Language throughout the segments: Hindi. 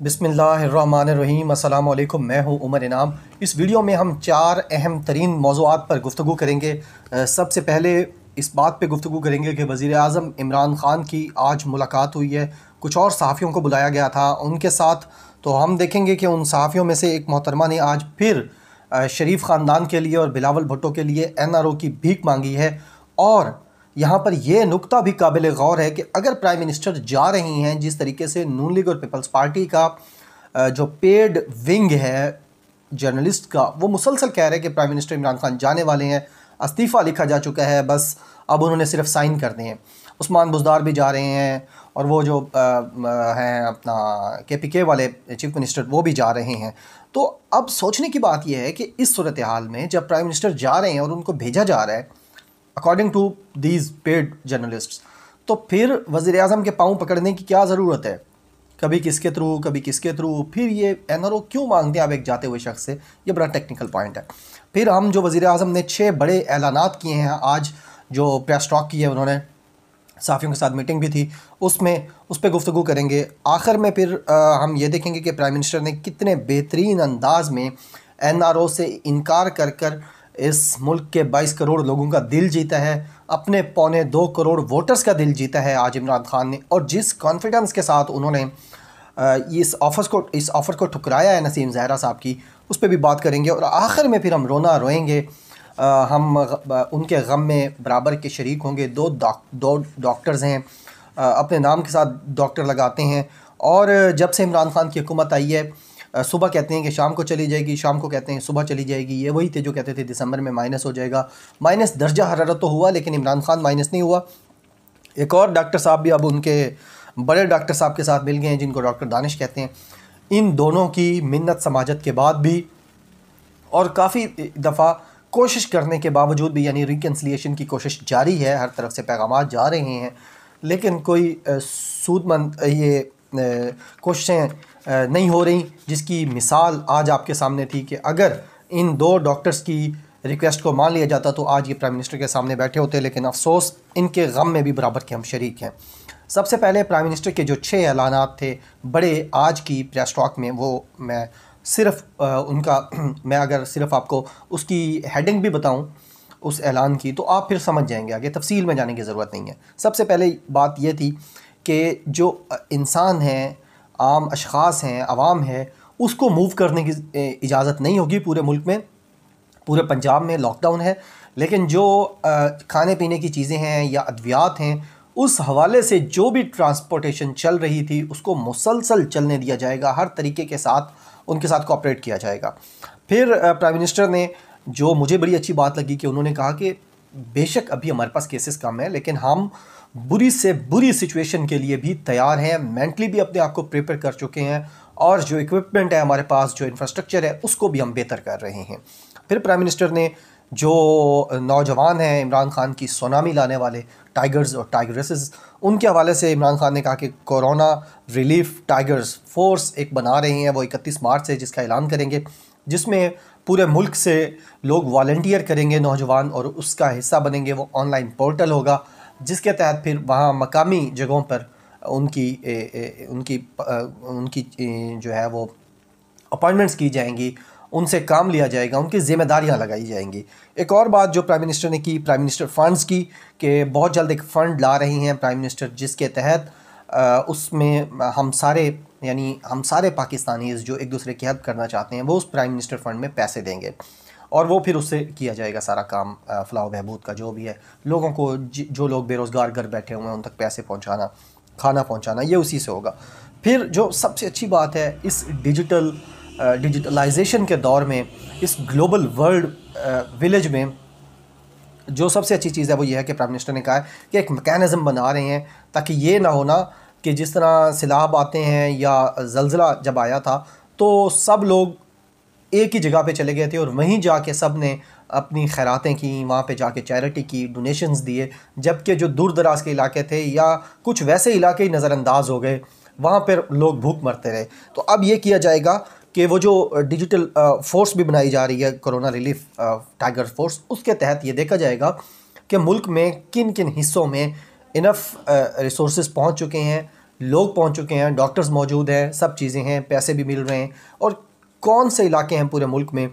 बिस्मिल्लाहिर्रहमानिर्रहीम। अस्सलाम वालेकुम। मैं हूं उमर इनाम। इस वीडियो में हम 4 अहम तरीन मौज़ूआत पर गुफ्तगू करेंगे। सबसे पहले इस बात पे गुफ्तगू करेंगे कि वज़ीर आज़म इमरान ख़ान की आज मुलाकात हुई है। कुछ और सहाफ़ियों को बुलाया गया था उनके साथ, तो हम देखेंगे कि उन सहाफ़ियों में से एक मोहतरमा ने आज फिर शरीफ ख़ानदान के लिए और बिलावल भुट्टो के लिए NRO की भीख मांगी है। और यहाँ पर यह नुक्ता भी काबिल गौर है कि अगर प्राइम मिनिस्टर जा रही हैं, जिस तरीके से नून लीग और पीपल्स पार्टी का जो पेड विंग है जर्नलिस्ट का, वो मुसलसल कह रहे हैं कि प्राइम मिनिस्टर इमरान खान जाने वाले हैं, इस्तीफ़ा लिखा जा चुका है, बस अब उन्होंने सिर्फ साइन करने हैं। उस्मान बुज़दार भी जा रहे हैं और वो जो हैं अपना KPK वाले चीफ मिनिस्टर, वो भी जा रहे हैं। तो अब सोचने की बात यह है कि इस सूरत हाल में जब प्राइम मिनिस्टर जा रहे हैं और उनको भेजा जा रहा है according to these paid journalists, तो फिर वज़ीर आज़म के पाँव पकड़ने की क्या ज़रूरत है? कभी किसके थ्रू, कभी किसके थ्रू, फिर ये NRO क्यों मांगते हैं आप एक जाते हुए शख्स से? ये बड़ा टेक्निकल पॉइंट है। फिर हम जो वज़ीर आज़म ने 6 बड़े ऐलानात किए हैं, आज जो प्रेस टॉक की है उन्होंने, सहाफ़ियों के साथ मीटिंग भी थी, उसमें उस पर गुफ्तगू करेंगे। आखिर में फिर हम ये देखेंगे कि प्राइम मिनिस्टर ने कितने बेहतरीन अंदाज में NRO से इनकार कर कर इस मुल्क के 22 करोड़ लोगों का दिल जीता है, अपने 2.25 करोड़ वोटर्स का दिल जीता है आज इमरान खान ने। और जिस कॉन्फिडेंस के साथ उन्होंने इस ऑफ़र को ठुकराया है नसीम ज़हरा साहब की, उस पर भी बात करेंगे। और आखिर में फिर हम रोना रोएंगे, हम उनके गम में बराबर के शरीक होंगे। दो डॉक्टर्स हैं, अपने नाम के साथ डॉक्टर लगाते हैं, और जब से इमरान खान की हुकूमत आई है, सुबह कहते हैं कि शाम को चली जाएगी, शाम को कहते हैं सुबह चली जाएगी। ये वही थे जो कहते थे दिसंबर में माइनस हो जाएगा। माइनस दर्जा हरारत तो हुआ, लेकिन इमरान खान माइनस नहीं हुआ। एक और डॉक्टर साहब भी अब उनके बड़े डॉक्टर साहब के साथ मिल गए हैं, जिनको डॉक्टर दानिश कहते हैं। इन दोनों की मिन्नत समाजत के बाद भी और काफ़ी दफ़ा कोशिश करने के बावजूद भी, यानी रिकन्सिलिएशन की कोशिश जारी है, हर तरफ से पैगामात जा रहे हैं, लेकिन कोई सूदमंद ये कोशिशें नहीं हो रही। जिसकी मिसाल आज आपके सामने थी कि अगर इन 2 डॉक्टर्स की रिक्वेस्ट को मान लिया जाता तो आज ये प्राइम मिनिस्टर के सामने बैठे होते, लेकिन अफसोस इनके गम में भी बराबर के हम शरीक हैं। सबसे पहले प्राइम मिनिस्टर के जो 6 ऐलानात थे बड़े आज की प्रेस टॉक में, वो मैं सिर्फ उनका मैं अगर सिर्फ आपको उसकी हेडिंग भी बताऊं उस ऐलान की, तो आप फिर समझ जाएंगे, आगे तफसील में जाने की ज़रूरत नहीं है। सबसे पहले बात यह थी कि जो इंसान हैं, आम अशख़ास हैं, आवाम है, उसको मूव करने की इजाज़त नहीं होगी पूरे मुल्क में। पूरे पंजाब में लॉकडाउन है, लेकिन जो खाने पीने की चीज़ें हैं या अद्वियात हैं, उस हवाले से जो भी ट्रांसपोर्टेशन चल रही थी उसको मुसलसल चलने दिया जाएगा, हर तरीके के साथ उनके साथ कोऑपरेट किया जाएगा। फिर प्राइम मिनिस्टर ने, जो मुझे बड़ी अच्छी बात लगी, कि उन्होंने कहा कि बेशक अभी हमारे पास केसेस कम हैं, लेकिन हम बुरी से बुरी सिचुएशन के लिए भी तैयार हैं, मेंटली भी अपने आप को प्रिपेयर कर चुके हैं, और जो इक्विपमेंट है हमारे पास, जो इंफ्रास्ट्रक्चर है, उसको भी हम बेहतर कर रहे हैं। फिर प्राइम मिनिस्टर ने जो नौजवान हैं इमरान खान की सुनामी लाने वाले टाइगर्स और टाइगरेसेस, उनके हवाले से इमरान खान ने कहा कि कोरोना रिलीफ टाइगर्स फोर्स एक बना रहे हैं, वो 31 मार्च से जिसका ऐलान करेंगे, जिसमें पूरे मुल्क से लोग वॉलंटियर करेंगे नौजवान, और उसका हिस्सा बनेंगे। वो ऑनलाइन पोर्टल होगा जिसके तहत फिर वहाँ मकामी जगहों पर उनकी जो है वो अपॉइंटमेंट्स की जाएंगी, उनसे काम लिया जाएगा, उनकी ज़िम्मेदारियां लगाई जाएंगी। एक और बात जो प्राइम मिनिस्टर ने की, प्राइम मिनिस्टर फ़ंड्स की, कि बहुत जल्द एक फ़ंड ला रही हैं प्राइम मिनिस्टर, जिसके तहत उसमें हम सारे पाकिस्तानीज़ जो एक दूसरे की हेल्प करना चाहते हैं, वो उस प्राइम मिनिस्टर फ़ंड में पैसे देंगे, और वो फिर उससे किया जाएगा सारा काम, फलाह बहबूद का जो भी है, लोगों को जो लोग बेरोज़गार घर बैठे हुए हैं उन तक पैसे पहुँचाना, खाना पहुँचाना, ये उसी से होगा। फिर जो सबसे अच्छी बात है, इस डिजिटलाइजेशन के दौर में, इस ग्लोबल वर्ल्ड विलेज में, जो सबसे अच्छी चीज़ है वो ये है कि प्राइम मिनिस्टर ने कहा है कि एक मैकेनिज़्म बना रहे हैं, ताकि ये ना होना कि जिस तरह सैलाब आते हैं या ज़लज़ला जब आया था तो सब लोग एक ही जगह पे चले गए थे और वहीं जाके सब ने अपनी खैरातें की, वहाँ पे जाके चैरिटी की, डोनेशंस दिए, जबकि जो दूर दराज के इलाके थे या कुछ वैसे इलाके ही नज़रअंदाज हो गए, वहाँ पर लोग भूख मरते रहे। तो अब ये किया जाएगा कि वो जो डिजिटल फोर्स भी बनाई जा रही है, कोरोना रिलीफ टाइगर फोर्स, उसके तहत ये देखा जाएगा कि मुल्क में किन किन हिस्सों में इनफ रिसोर्सेज पहुँच चुके हैं, लोग पहुंच चुके हैं, डॉक्टर्स मौजूद हैं, सब चीज़ें हैं, पैसे भी मिल रहे हैं, और कौन से इलाके हैं पूरे मुल्क में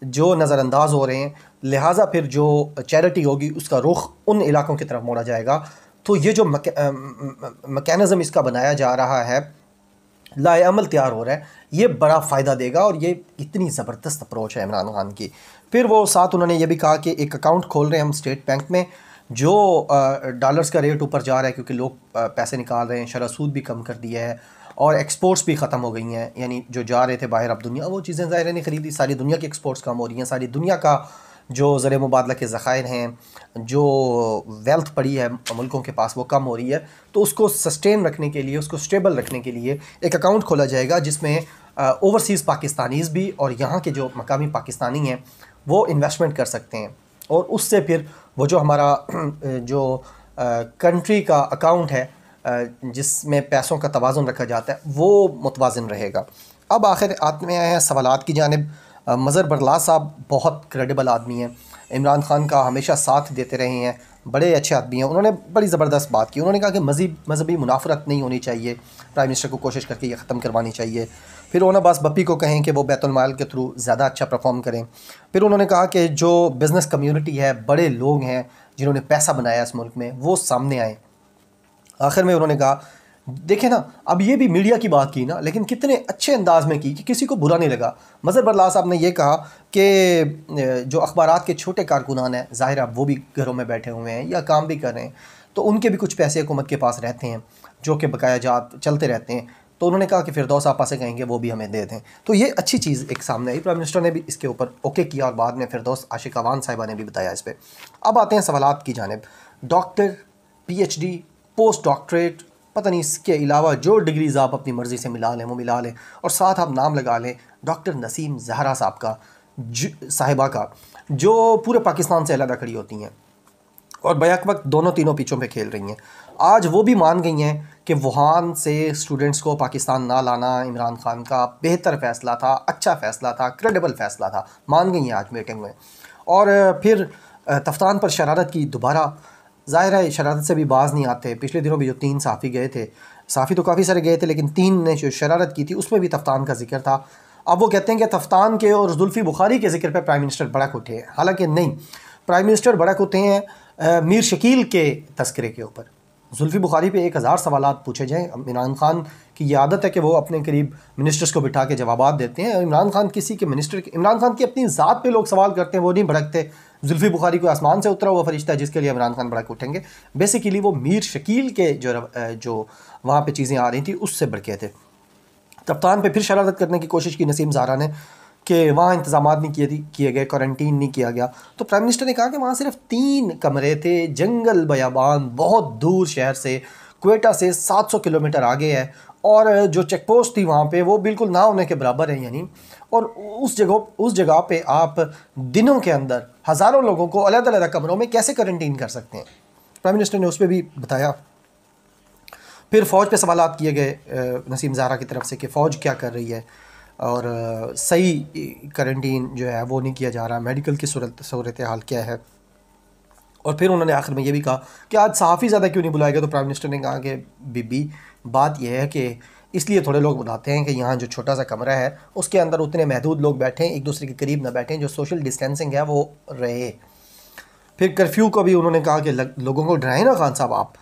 जो नज़रअंदाज हो रहे हैं, लिहाजा फिर जो चैरिटी होगी उसका रुख उन इलाकों की तरफ मोड़ा जाएगा। तो ये जो मैकेनिज़्म इसका बनाया जा रहा है, लाएअमल तैयार हो रहा है, ये बड़ा फ़ायदा देगा, और ये इतनी ज़बरदस्त अप्रोच है इमरान खान की। फिर वो साथ उन्होंने ये भी कहा कि एक अकाउंट खोल रहे हैं हम स्टेट बैंक में, जो डॉलर्स का रेट ऊपर जा रहा है क्योंकि लोग पैसे निकाल रहे हैं, शरह सूद भी कम कर दिया है, और एक्सपोर्ट्स भी ख़त्म हो गई हैं, यानी जो जा रहे थे बाहर अब दुनिया, वो चीज़ें ज़ाहिर नहीं ख़रीदी, सारी दुनिया की एक्सपोर्ट्स कम हो रही हैं, सारी दुनिया का जो ज़र मुबादला के ज़ख़ायर हैं, जो वेल्थ पड़ी है मुल्कों के पास, वो कम हो रही है। तो उसको सस्टेन रखने के लिए, उसको स्टेबल रखने के लिए एक अकाउंट खोला जाएगा जिसमें ओवरसीज़ पाकिस्तानीज़ भी और यहाँ के जो मकामी पाकिस्तानी हैं वो इन्वेस्टमेंट कर सकते हैं, और उससे फिर वो जो हमारा जो कंट्री का अकाउंट है जिसमें पैसों का तवाज़ुन रखा जाता है, वो मुतवाज़िन रहेगा। अब आखिर आते हैं सवालात की जानिब। मज़हर बरलास साहब बहुत क्रेडिबल आदमी हैं, इमरान खान का हमेशा साथ देते रहे हैं, बड़े अच्छे आदमी हैं। उन्होंने बड़ी ज़बरदस्त बात की, उन्होंने कहा कि मज़हबी मुनाफरत नहीं होनी चाहिए, प्राइम मिनिस्टर को कोशिश करके ये ख़त्म करवानी चाहिए। फिर उन्होंने बस बप्पी को कहें कि वो बैतुल माल के थ्रू ज़्यादा अच्छा परफॉर्म करें। फिर उन्होंने कहा कि जो बिज़नेस कम्यूनिटी है, बड़े लोग हैं जिन्होंने पैसा बनाया इस मुल्क में, वो सामने आए। आखिर में उन्होंने कहा, देखें ना, अब ये भी मीडिया की बात की ना, लेकिन कितने अच्छे अंदाज में की कि किसी को बुरा नहीं लगा। मज़हर बरलास साहब ने यह कहा कि जो अखबारात के छोटे कारकुनान हैं, ज़ाहिर है वो भी घरों में बैठे हुए हैं या काम भी कर रहे हैं, तो उनके भी कुछ पैसे हुकूमत के पास रहते हैं जो कि बकाया जात चलते रहते हैं। तो उन्होंने कहा कि फिरदौस आपा से कहेंगे वो भी हमें दे दें। तो ये अच्छी चीज़ एक सामने आई, प्राइम मिनिस्टर ने भी इसके ऊपर ओके किया, और बाद में फिरदौस आशिक अवान साहिबा ने भी बताया इस पर। अब आते हैं सवालात की जानिब। डॉक्टर, PhD, पोस्ट डॉक्टरेट, पता नहीं इसके अलावा जो डिग्रीज़ आप अपनी मर्ज़ी से मिला लें वो मिला लें, और साथ आप नाम लगा लें डॉक्टर नसीम ज़हरा साहब का, साहिबा का, जो पूरे पाकिस्तान से अलग खड़ी होती हैं और बैक वक्त दोनों तीनों पिचों पे खेल रही हैं। आज वो भी मान गई हैं कि वुहान से स्टूडेंट्स को पाकिस्तान ना लाना इमरान खान का बेहतर फ़ैसला था, अच्छा फ़ैसला था, क्रेडिबल फ़ैसला था, मान गई हैं आज मीटिंग में। और फिर तफ्तान पर शरारत की दोबारा, ज़ाहिर है शरारत से भी बाज नहीं आते। पिछले दिनों भी जो 3 सहाफ़ी गए थे, सहाफ़ी तो काफ़ी सारे गए थे, लेकिन 3 ने जो शरारत की थी उसमें भी तफ्तान का जिक्र था। अब वो कहते हैं कि तफ्तान के और जुल्फ़ी बुखारी के ज़िक्र पर प्राइम मिनिस्टर भड़क उठे हैं, हालांकि नहीं, प्राइम मिनिस्टर भड़क उठे हैं मीर शकील के तस्करे के ऊपर। जुल्फ़ी बुखारी पे 1000 सवालात पूछे जाएँ। इमरान खान की ये आदत है कि वो अपने करीब मिनिस्टर्स को बिठा के जवाबात देते हैं। इमरान खान किसी के मिनिस्टर के, इमरान खान की अपनी ज़ात पे लोग सवाल करते हैं, वो नहीं भड़कते। जुल्फ़ी बुखारी को आसमान से उतरा हुआ फरिश्ता है जिसके लिए इमरान खान भड़क उठेंगे। बेसिकली वो मीर शकील के जो वहाँ पर चीज़ें आ रही थी उससे भड़के थे। कप्तान पे फिर शरारत करने की कोशिश की नसीम ज़हरा ने कि वहाँ इंतज़ामात नहीं किए गए, क्वारंटीन नहीं किया गया। तो प्राइम मिनिस्टर ने कहा कि वहाँ सिर्फ 3 कमरे थे, जंगल बयाबान, बहुत दूर शहर से, क्वेटा से 700 किलोमीटर आगे है, और जो चेक पोस्ट थी वहाँ पे वो बिल्कुल ना होने के बराबर है यानी। और उस जगह पे आप दिनों के अंदर हज़ारों लोगों को अलग अलग कमरों में कैसे क्वारंटीन कर सकते हैं, प्राइम मिनिस्टर ने उस पर भी बताया। फिर फ़ौज पे सवालात किए गए नसीम ज़हरा की तरफ से कि फ़ौज क्या कर रही है, और सही क्वारंटीन जो है वो नहीं किया जा रहा, मेडिकल की सूरत हाल क्या है। और फिर उन्होंने आखिर में ये भी कहा कि आज सहाफ़ी ज़्यादा क्यों नहीं बुलाया गया। तो प्राइम मिनिस्टर ने कहा कि बीबी, बात यह है कि इसलिए थोड़े लोग बुलाते हैं कि यहाँ जो छोटा सा कमरा है उसके अंदर उतने महदूद लोग बैठें, एक दूसरे के करीब ना बैठें, जो सोशल डिस्टेंसिंग है वो रहे। फिर कर्फ्यू को भी उन्होंने कहा कि लोगों को डराएं ना खान साहब आप।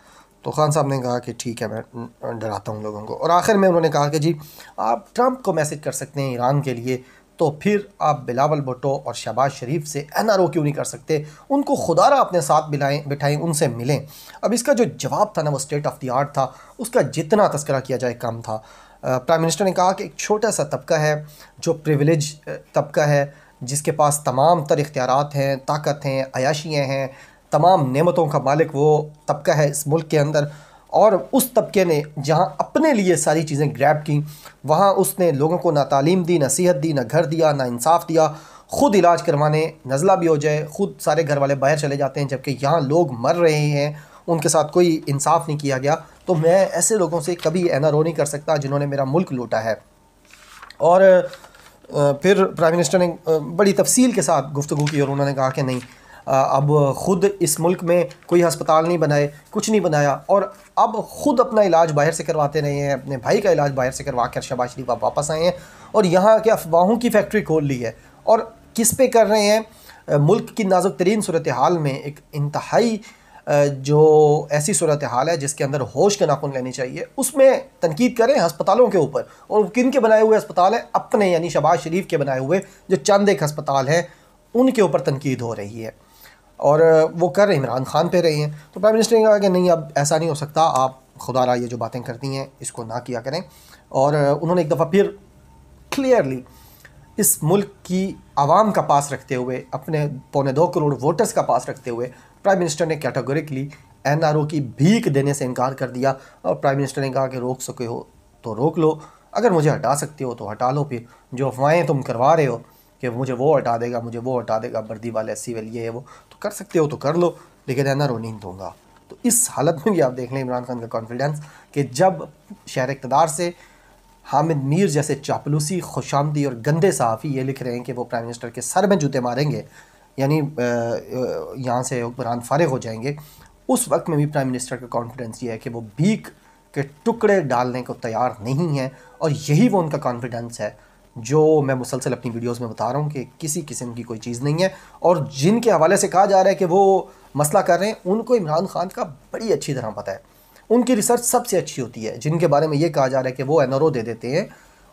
तो खान साहब ने कहा कि ठीक है, मैं डराता हूँ लोगों को। और आखिर में उन्होंने कहा कि जी आप ट्रंप को मैसेज कर सकते हैं ईरान के लिए, तो फिर आप बिलावल भुट्टो और शहबाज शरीफ से NRO क्यों नहीं कर सकते, उनको खुदारा अपने साथ बिठाएं, उनसे मिलें। अब इसका जो जवाब था ना वो स्टेट ऑफ द आर्ट था, उसका जितना तस्करा किया जाए कम था। प्राइम मिनिस्टर ने कहा कि एक छोटा सा तबका है जो प्रिविलेज तबका है, जिसके पास तमाम तर इख्तियारात हैं, ताकत हैं, अयाशियाँ हैं, तमाम नेमतों का मालिक वो तबका है इस मुल्क के अंदर। और उस तबके ने जहाँ अपने लिए सारी चीज़ें ग्रैब की, वहाँ उसने लोगों को ना तालीम दी, ना सेहत दी, ना घर दिया, ना इंसाफ दिया। ख़ुद इलाज करवाने नज़ला भी हो जाए, ख़ुद सारे घर वाले बाहर चले जाते हैं, जबकि यहाँ लोग मर रहे हैं, उनके साथ कोई इंसाफ नहीं किया गया। तो मैं ऐसे लोगों से कभी NRO नहीं कर सकता जिन्होंने मेरा मुल्क लूटा है। और फिर प्राइम मिनिस्टर ने बड़ी तफसील के साथ गुफ्तगू की और उन्होंने कहा कि नहीं, अब ख़ुद इस मुल्क में कोई हस्पताल नहीं बनाए, कुछ नहीं बनाया, और अब ख़ुद अपना इलाज बाहर से करवाते रहे हैं, अपने भाई का इलाज बाहर से करवा कर शहबाज शरीफ आप वापस आए हैं और यहाँ के अफवाहों की फैक्ट्री खोल ली है। और किस पे कर रहे हैं? मुल्क की नाजुक तरीन सूरत हाल में एक इंतहाई जो ऐसी सूरत हाल है जिसके अंदर होश के नाखून लेने चाहिए, उसमें तनकीद करें हस्पतालों के ऊपर। और किन के बनाए हुए अस्पताल हैं? अपने, यानी शहबाज शरीफ के बनाए हुए जो चंद एक अस्पताल हैं उनके ऊपर तनकीद हो रही है, और वो कर इमरान खान पे रही हैं। तो प्राइम मिनिस्टर ने कहा कि नहीं, अब ऐसा नहीं हो सकता, आप खुदारा ये जो बातें करती हैं इसको ना किया करें। और उन्होंने एक दफ़ा फिर क्लियरली इस मुल्क की आवाम का पास रखते हुए, अपने 2.25 करोड़ वोटर्स का पास रखते हुए, प्राइम मिनिस्टर ने कैटेगोरिकली NRO की भीख देने से इनकार कर दिया। और प्राइम मिनिस्टर ने कहा कि रोक सके हो तो रोक लो, अगर मुझे हटा सकते हो तो हटा लो। फिर जो अफवाहें तुम करवा रहे हो कि मुझे वो हटा देगा, मुझे वो हटा देगा, वर्दी वाले सिविल ये है वो, तो कर सकते हो तो कर लो, लेकिन NRO नहीं दूंगा। तो इस हालत में भी आप देख लें इमरान खान का कॉन्फिडेंस कि जब शहर इक़्तिदार से हामिद मीर जैसे चापलूसी, खुशामदी और गंदे सहाफ़ी ये लिख रहे हैं कि वो प्राइम मिनिस्टर के सर में जूते मारेंगे, यानी यहाँ से हुक्मरान फारिग हो जाएंगे, उस वक्त में भी प्राइम मिनिस्टर का कॉन्फिडेंस ये है कि वो भीख के टुकड़े डालने को तैयार नहीं हैं। और यही वो उनका कॉन्फिडेंस है जो मैं मुसलसल अपनी वीडियोस में बता रहा हूँ कि किसी किस्म की कोई चीज़ नहीं है। और जिनके हवाले से कहा जा रहा है कि वो मसला कर रहे हैं, उनको इमरान खान का बड़ी अच्छी तरह पता है, उनकी रिसर्च सबसे अच्छी होती है। जिनके बारे में ये कहा जा रहा है कि वो NRO दे देते हैं,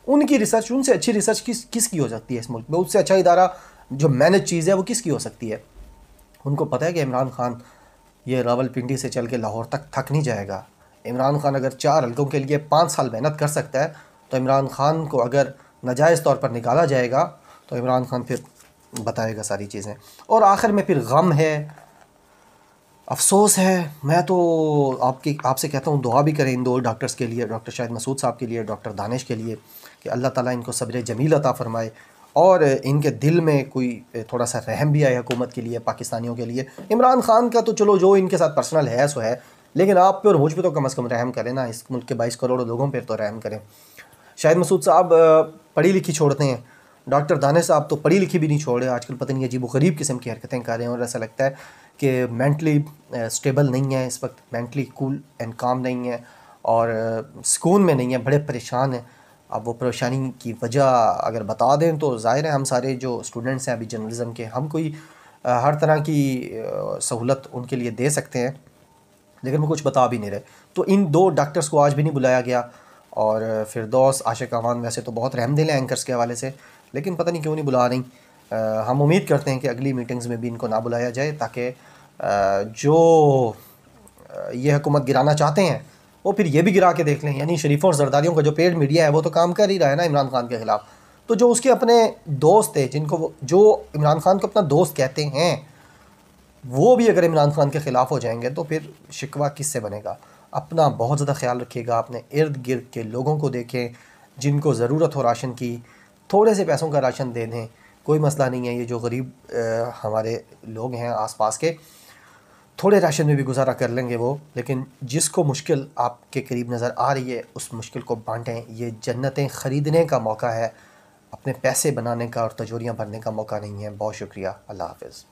उनकी रिसर्च, उनसे अच्छी रिसर्च किसकी हो सकती है इस मुल्क में? उससे अच्छा इदारा जो मैनेज चीज़ है वो किसकी हो सकती है? उनको पता है कि इमरान खान ये रावलपिंडी से चल के लाहौर तक थक नहीं जाएगा। इमरान खान अगर 4 हल्कों के लिए 5 साल मेहनत कर सकता है, तो इमरान खान को अगर नाजायज़ तौर पर निकाला जाएगा तो इमरान खान फिर बताएगा सारी चीज़ें। और आखिर में फिर गम है, अफसोस है। मैं तो आपसे कहता हूँ दुआ भी करें इन 2 डॉक्टर्स के लिए, डॉक्टर शाहिद मसूद साहब के लिए, डॉक्टर दानिश के लिए, कि अल्लाह ताला इनको सब्र जमील अता फ़रमाए और इनके दिल में कोई थोड़ा सा रहम भी आए हुकूमत के लिए, पाकिस्तानियों के लिए। इमरान खान का तो चलो जो इनके साथ पर्सनल है सो है, लेकिन आप पे और मुझ पे तो कम से कम रहम करें ना, इस मुल्क के 22 करोड़ लोगों पर तो रहम करें। शाहिद मसूद साहब पढ़ी लिखी छोड़ते हैं, डॉक्टर दानिश साहब तो पढ़ी लिखी भी नहीं छोड़े, आजकल पता नहीं अजीब व गरीब किस्म की हरकतें कर रहे हैं, और ऐसा लगता है कि मेंटली स्टेबल नहीं है इस वक्त, मेंटली कूल एंड काम नहीं है और सुकून में नहीं है, बड़े परेशान हैं। अब वो परेशानी की वजह अगर बता दें तो ज़ाहिर है हम सारे जो स्टूडेंट्स हैं अभी जर्नलिज़म के, हम कोई हर तरह की सहूलत उनके लिए दे सकते हैं, लेकिन वो कुछ बता भी नहीं रहे। तो इन 2 डॉक्टर्स को आज भी नहीं बुलाया गया। और फिरदौस, आशिक अमान वैसे तो बहुत रहमदिल हैं एंकर्स के हवाले से, लेकिन पता नहीं क्यों नहीं बुला रही। हम उम्मीद करते हैं कि अगली मीटिंग्स में भी इनको ना बुलाया जाए, ताकि जो ये हुकूमत गिराना चाहते हैं वो फिर ये भी गिरा के देख लें। यानी शरीफों और जरदारियों का जो पेड मीडिया है वो तो काम कर ही रहा है ना इमरान खान के ख़िलाफ़, तो जो उसके अपने दोस्त थे, जो इमरान खान को अपना दोस्त कहते हैं, वो भी अगर इमरान खान के ख़िलाफ़ हो जाएंगे तो फिर शिकवा किससे बनेगा? अपना बहुत ज़्यादा ख्याल रखिएगा, अपने इर्द गिर्द के लोगों को देखें, जिनको ज़रूरत हो राशन की, थोड़े से पैसों का राशन दे दें, कोई मसला नहीं है। ये जो गरीब हमारे लोग हैं आसपास के, थोड़े राशन में भी गुजारा कर लेंगे वो, लेकिन जिसको मुश्किल आपके करीब नज़र आ रही है उस मुश्किल को बांटें। ये जन्नतें ख़रीदने का मौका है, अपने पैसे बनाने का और तिजोरियाँ भरने का मौका नहीं है। बहुत शुक्रिया, अल्लाह हाफ़िज़।